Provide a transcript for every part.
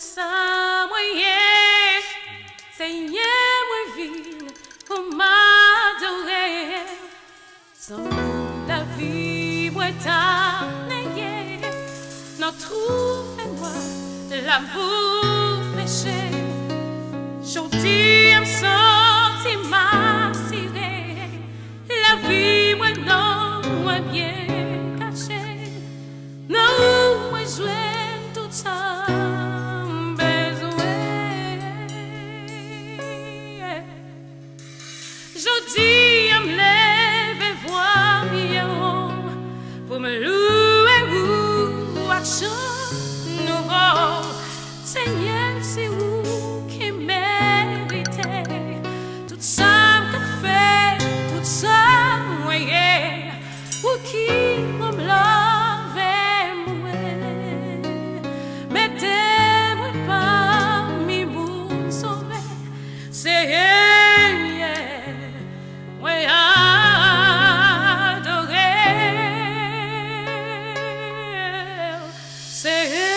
ça, moyen, Seigneur, moi ville, pour m'adorer. Sans la vie, moi t'as nayé, non trouve-moi l'amour péché. J'en senti ma sirée, la vie, moi non, moi bien caché. Non, moi jouais tout ça besoin. Je dis à me lever voir pour me louer ou à nouveau. Seigneur, c'est où qui méritait tout ça que fait, tout ça moyen, ou qui me l'avait moué. Mettez-moi parmi vous sauver, Seigneur, moi adorer, Seigneur.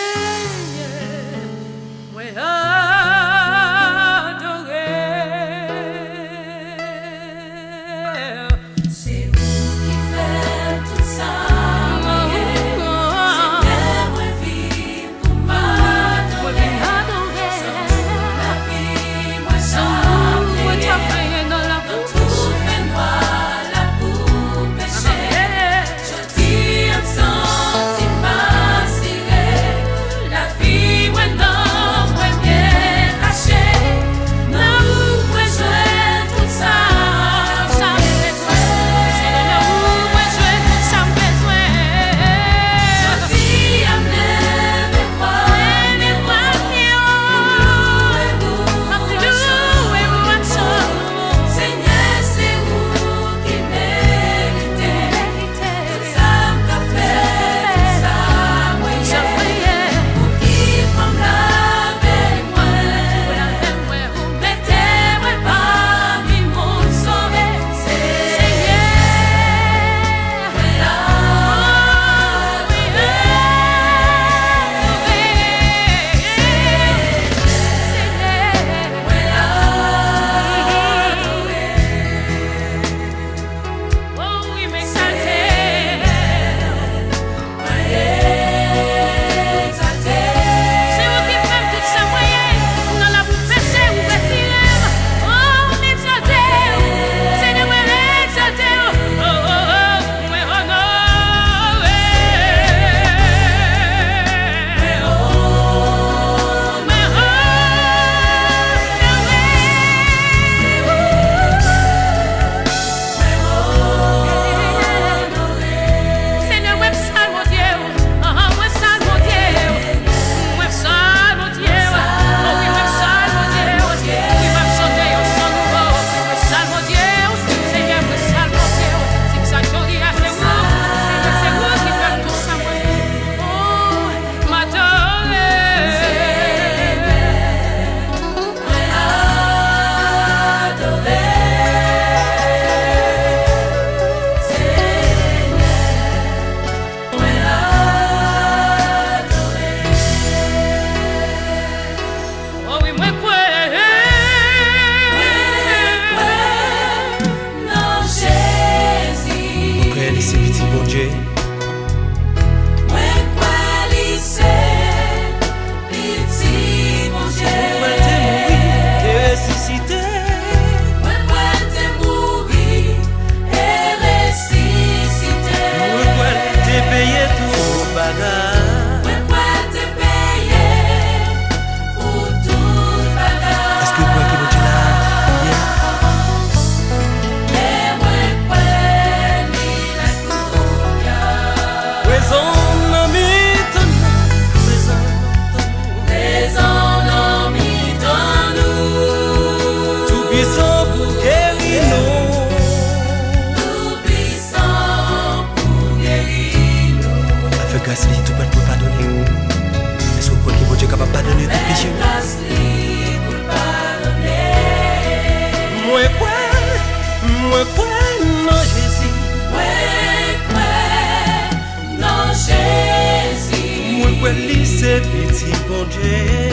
c'est petit bon Dieu.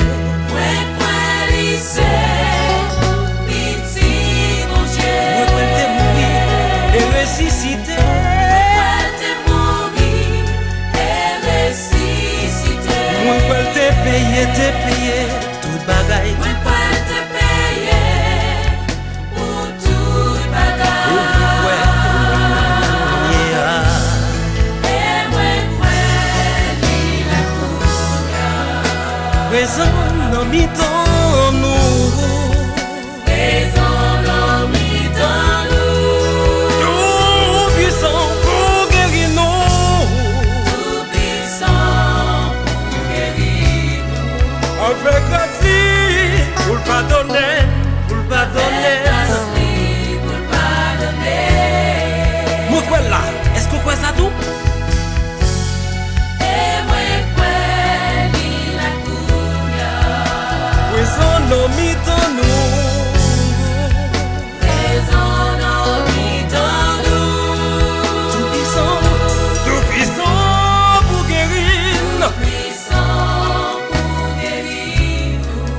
Moi quoi lycée, petit bon Dieu. Moi quoi t'es mourir et ressuscité. Moi quoi t'es payé tout bagaille. Moi quoi te payer pour tout bagage. Ouais. Et moi quoi li la couille. Présent dans mi-temps nous. Présent dans mi-temps nous. Tout puissant pour guérir nous. Tout puissant pour guérir nous. Avec grâce pour le pardonner, pour le pardonner. Grâce li pour le pardonner. Moi quoi là, est-ce qu'on croit ça tout? Et moi quoi li la couille. Présent dans mi-temps nous. Présent dans mi-temps nous. Tout puissant pour guérir nous. Puissant pour guérir nous.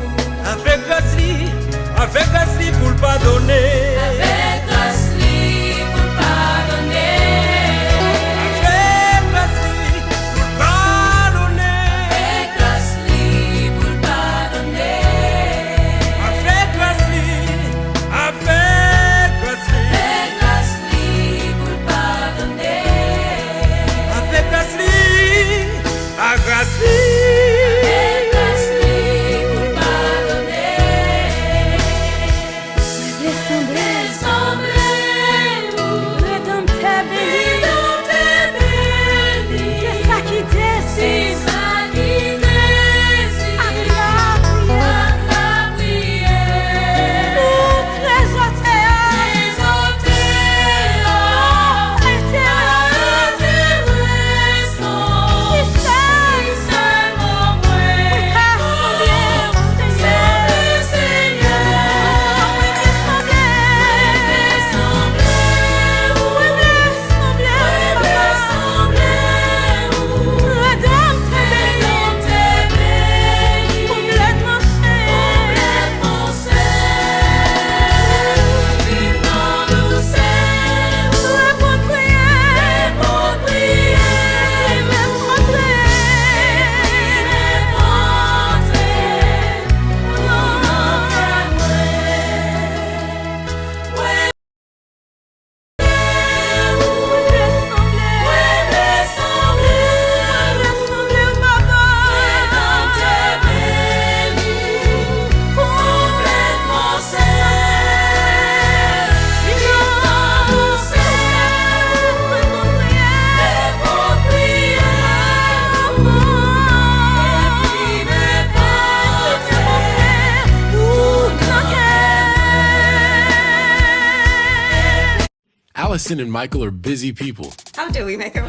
Avec grâce pour le pardonner. Avec grâce li pour pardonner. Avec grâce pour le pardonner. Avec grâce li pour pardonner. Avec grâce Avec grâce li pour pardonner. avec grâce à grâce Avec grâce li pour pardonner. Ressemblez-vous, Rédempteur béni. C'est ça qui décide. Avec la prière. Très Allison and Michael are busy people. How do we make a